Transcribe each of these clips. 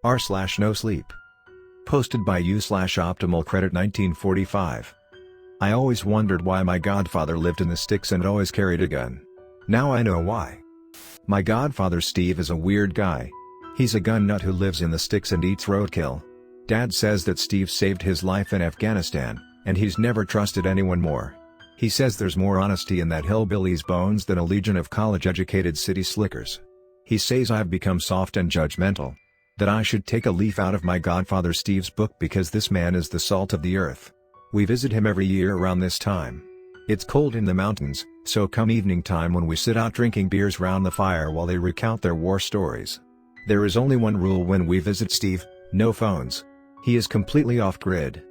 r/NoSleep. Posted by u/optimal credit 1945. I always wondered why my godfather lived in the sticks and always carried a gun. Now I know why. My godfather Steve is a weird guy. He's a gun nut who lives in the sticks and eats roadkill. Dad says that Steve saved his life in Afghanistan, and he's never trusted anyone more. He says there's more honesty in that hillbilly's bones than a legion of college-educated city slickers. He says I've become soft and judgmental. That I should take a leaf out of my godfather Steve's book because this man is the salt of the earth. We visit him every year around this time. It's cold in the mountains, so come evening time when we sit out drinking beers round the fire while they recount their war stories. There is only one rule when we visit Steve: no phones. He is completely off-grid.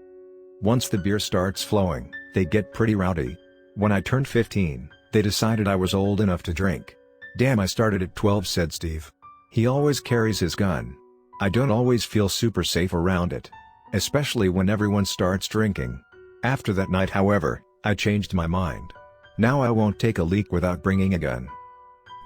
Once the beer starts flowing, they get pretty rowdy. When I turned 15, they decided I was old enough to drink. Damn, I started at 12, said Steve. He always carries his gun. I don't always feel super safe around it. Especially when everyone starts drinking. After that night, however, I changed my mind. Now I won't take a leak without bringing a gun.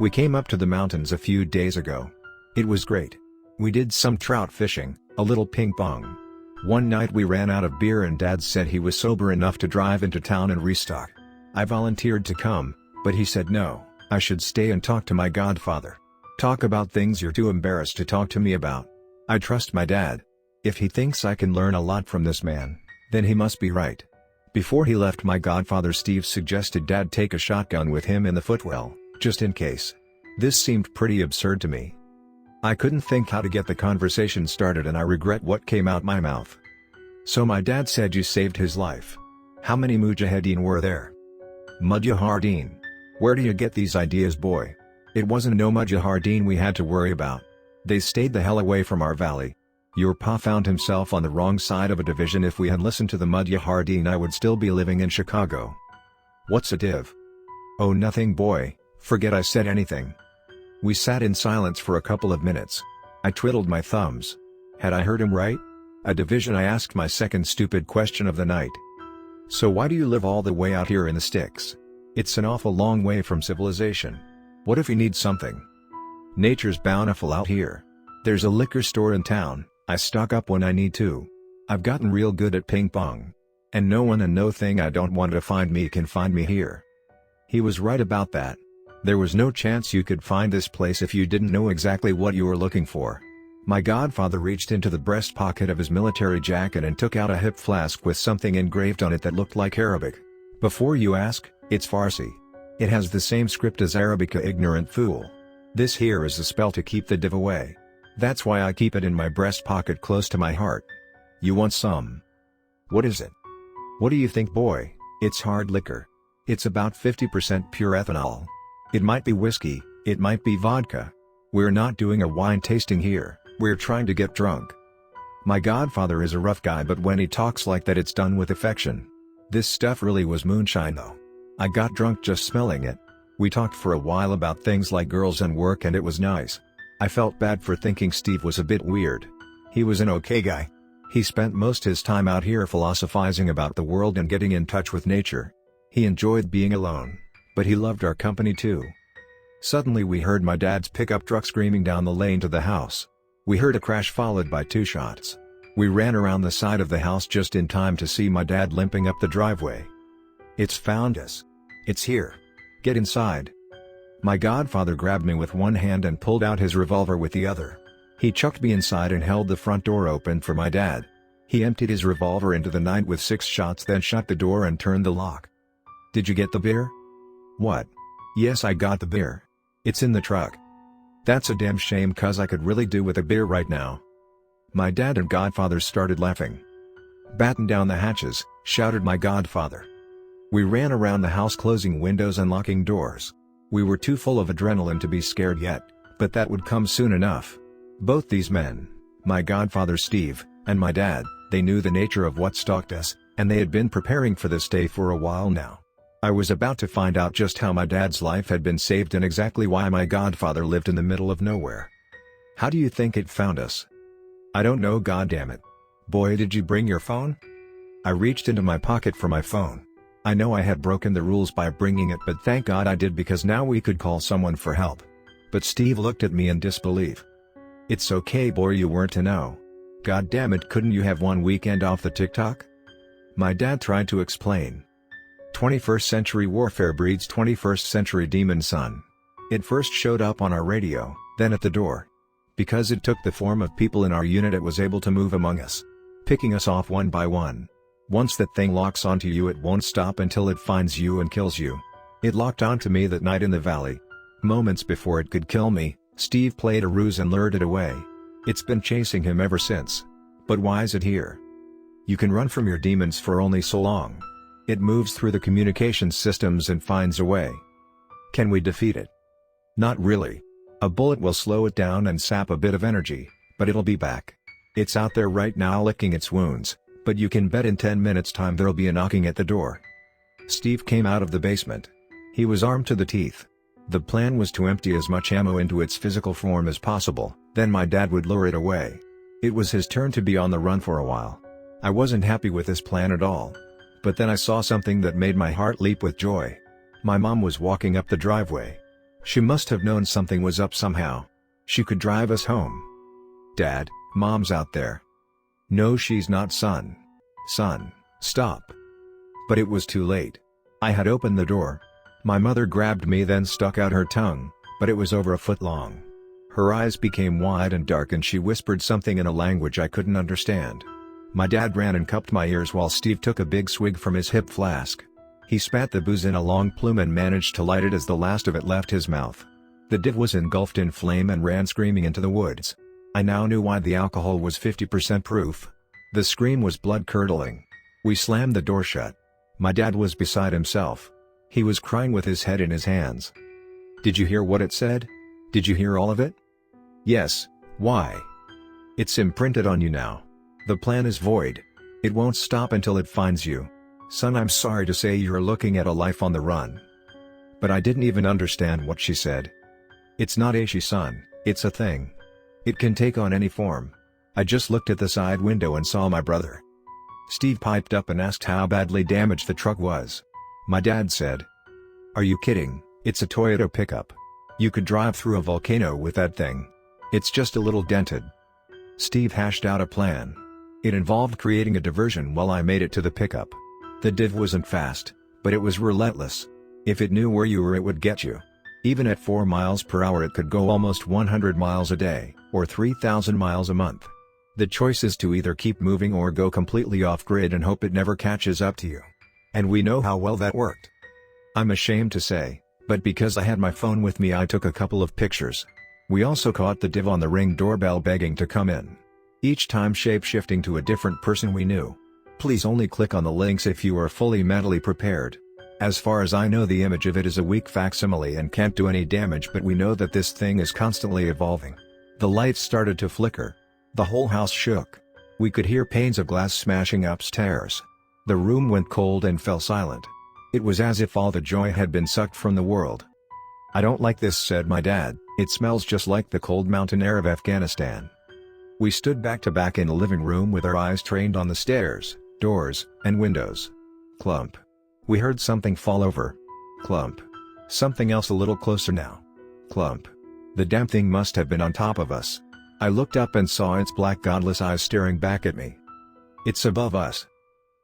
We came up to the mountains a few days ago. It was great. We did some trout fishing, a little ping pong. One night we ran out of beer and Dad said he was sober enough to drive into town and restock. I volunteered to come, but he said no, I should stay and talk to my godfather. Talk about things you're too embarrassed to talk to me about. I trust my dad. If he thinks I can learn a lot from this man, then he must be right. Before he left, my godfather Steve suggested Dad take a shotgun with him in the footwell, just in case. This seemed pretty absurd to me. I couldn't think how to get the conversation started and I regret what came out my mouth. So my dad said you saved his life. How many mujahideen were there? Mujahideen. Where do you get these ideas, boy? It wasn't no mujahideen we had to worry about. They stayed the hell away from our valley. Your pa found himself on the wrong side of a division. If we had listened to the mujahideen, I would still be living in Chicago. What's a div? Oh, nothing, boy, forget I said anything. We sat in silence for a couple of minutes. I twiddled my thumbs. Had I heard him right? A division, I asked my second stupid question of the night. So why do you live all the way out here in the sticks? It's an awful long way from civilization. What if you need something? Nature's bountiful out here. There's a liquor store in town, I stock up when I need to. I've gotten real good at ping pong. And no one and no thing I don't want to find me can find me here. He was right about that. There was no chance you could find this place if you didn't know exactly what you were looking for. My godfather reached into the breast pocket of his military jacket and took out a hip flask with something engraved on it that looked like Arabic. Before you ask, it's Farsi. It has the same script as Arabica, ignorant fool. This here is the spell to keep the div away. That's why I keep it in my breast pocket close to my heart. You want some? What is it? What do you think, boy? It's hard liquor. It's about 50% pure ethanol. It might be whiskey, it might be vodka. We're not doing a wine tasting here, we're trying to get drunk. My godfather is a rough guy, but when he talks like that it's done with affection. This stuff really was moonshine though. I got drunk just smelling it. We talked for a while about things like girls and work and it was nice. I felt bad for thinking Steve was a bit weird. He was an okay guy. He spent most his time out here philosophizing about the world and getting in touch with nature. He enjoyed being alone, but he loved our company too. Suddenly we heard my dad's pickup truck screaming down the lane to the house. We heard a crash followed by 2 shots. We ran around the side of the house just in time to see my dad limping up the driveway. It's found us. It's here. Get inside. My godfather grabbed me with one hand and pulled out his revolver with the other. He chucked me inside and held the front door open for my dad. He emptied his revolver into the night with 6 shots, then shut the door and turned the lock. Did you get the beer? What? Yes, I got the beer. It's in the truck. That's a damn shame, cause I could really do with a beer right now. My dad and godfather started laughing. Batten down the hatches, shouted my godfather. We ran around the house closing windows and locking doors. We were too full of adrenaline to be scared yet, but that would come soon enough. Both these men, my godfather Steve, and my dad, they knew the nature of what stalked us, and they had been preparing for this day for a while now. I was about to find out just how my dad's life had been saved and exactly why my godfather lived in the middle of nowhere. How do you think it found us? I don't know, goddammit. Boy, did you bring your phone? I reached into my pocket for my phone. I know I had broken the rules by bringing it, but thank God I did, because now we could call someone for help. But Steve looked at me in disbelief. It's okay boy, you weren't to know. God damn it, couldn't you have one weekend off the TikTok? My dad tried to explain. 21st century warfare breeds 21st century demon son. It first showed up on our radio, then at the door. Because it took the form of people in our unit, it was able to move among us, picking us off one by one. Once that thing locks onto you, it won't stop until it finds you and kills you. It locked onto me that night in the valley. Moments before it could kill me, Steve played a ruse and lured it away. It's been chasing him ever since. But why is it here? You can run from your demons for only so long. It moves through the communications systems and finds a way. Can we defeat it? Not really. A bullet will slow it down and sap a bit of energy, but it'll be back. It's out there right now licking its wounds, but you can bet in 10 minutes time there'll be a knocking at the door. Steve came out of the basement. He was armed to the teeth. The plan was to empty as much ammo into its physical form as possible, then my dad would lure it away. It was his turn to be on the run for a while. I wasn't happy with this plan at all. But then I saw something that made my heart leap with joy. My mom was walking up the driveway. She must have known something was up somehow. She could drive us home. Dad, Mom's out there. No, she's not, son. Son, stop. But it was too late. I had opened the door. My mother grabbed me, then stuck out her tongue, but it was over a foot long. Her eyes became wide and dark and she whispered something in a language I couldn't understand. My dad ran and cupped my ears while Steve took a big swig from his hip flask. He spat the booze in a long plume and managed to light it as the last of it left his mouth. The div was engulfed in flame and ran screaming into the woods. I now knew why the alcohol was 50% proof. The scream was blood-curdling. We slammed the door shut. My dad was beside himself. He was crying with his head in his hands. Did you hear what it said? Did you hear all of it? Yes, why? It's imprinted on you now. The plan is void. It won't stop until it finds you. Son, I'm sorry to say you're looking at a life on the run. But I didn't even understand what she said. It's not a she, son, it's a thing. It can take on any form. I just looked at the side window and saw my brother. Steve piped up and asked how badly damaged the truck was. My dad said, "Are you kidding? It's a Toyota pickup. You could drive through a volcano with that thing. It's just a little dented." Steve hashed out a plan. It involved creating a diversion while I made it to the pickup. The div wasn't fast, but it was relentless. If it knew where you were, it would get you. Even at 4 miles per hour, it could go almost 100 miles a day, or 3,000 miles a month. The choice is to either keep moving or go completely off-grid and hope it never catches up to you. And we know how well that worked. I'm ashamed to say, but because I had my phone with me, I took a couple of pictures. We also caught the div on the Ring doorbell begging to come in. Each time shape-shifting to a different person we knew. Please only click on the links if you are fully mentally prepared. As far as I know, the image of it is a weak facsimile and can't do any damage, but we know that this thing is constantly evolving. The lights started to flicker. The whole house shook. We could hear panes of glass smashing upstairs. The room went cold and fell silent. It was as if all the joy had been sucked from the world. "I don't like this," said my dad. "It smells just like the cold mountain air of Afghanistan." We stood back to back in the living room with our eyes trained on the stairs, doors, and windows. Clump. We heard something fall over. Clump. Something else a little closer now. Clump. The damn thing must have been on top of us. I looked up and saw its black godless eyes staring back at me. It's above us.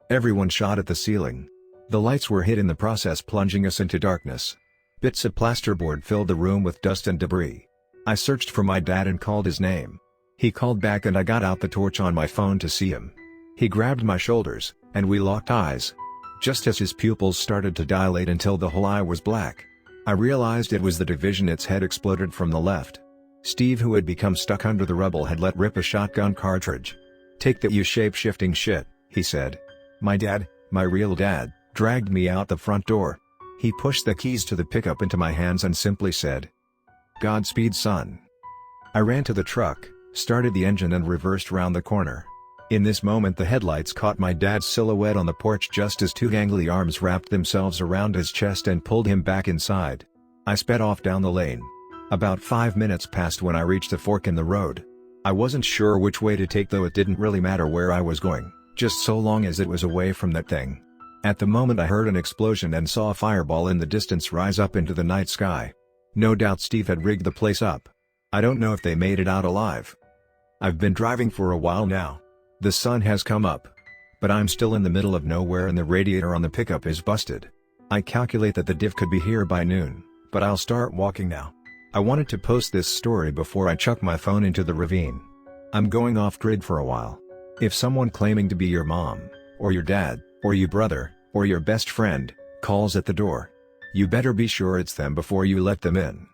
Everyone shot at the ceiling. The lights were hit in the process, plunging us into darkness. Bits of plasterboard filled the room with dust and debris. I searched for my dad and called his name. He called back and I got out the torch on my phone to see him. He grabbed my shoulders, and we locked eyes. Just as his pupils started to dilate until the whole eye was black, I realized it was the division. Its head exploded from the left. Steve, who had become stuck under the rubble, had let rip a shotgun cartridge. "Take that, you shape-shifting shit," he said. My dad, my real dad, dragged me out the front door. He pushed the keys to the pickup into my hands and simply said, "Godspeed, son." I ran to the truck, started the engine and reversed round the corner. In this moment the headlights caught my dad's silhouette on the porch just as 2 gangly arms wrapped themselves around his chest and pulled him back inside. I sped off down the lane. About 5 minutes passed when I reached a fork in the road. I wasn't sure which way to take, though it didn't really matter where I was going, just so long as it was away from that thing. At the moment I heard an explosion and saw a fireball in the distance rise up into the night sky. No doubt Steve had rigged the place up. I don't know if they made it out alive. I've been driving for a while now. The sun has come up. But I'm still in the middle of nowhere and the radiator on the pickup is busted. I calculate that the diff could be here by noon, but I'll start walking now. I wanted to post this story before I chuck my phone into the ravine. I'm going off-grid for a while. If someone claiming to be your mom, or your dad, or your brother, or your best friend, calls at the door, you better be sure it's them before you let them in.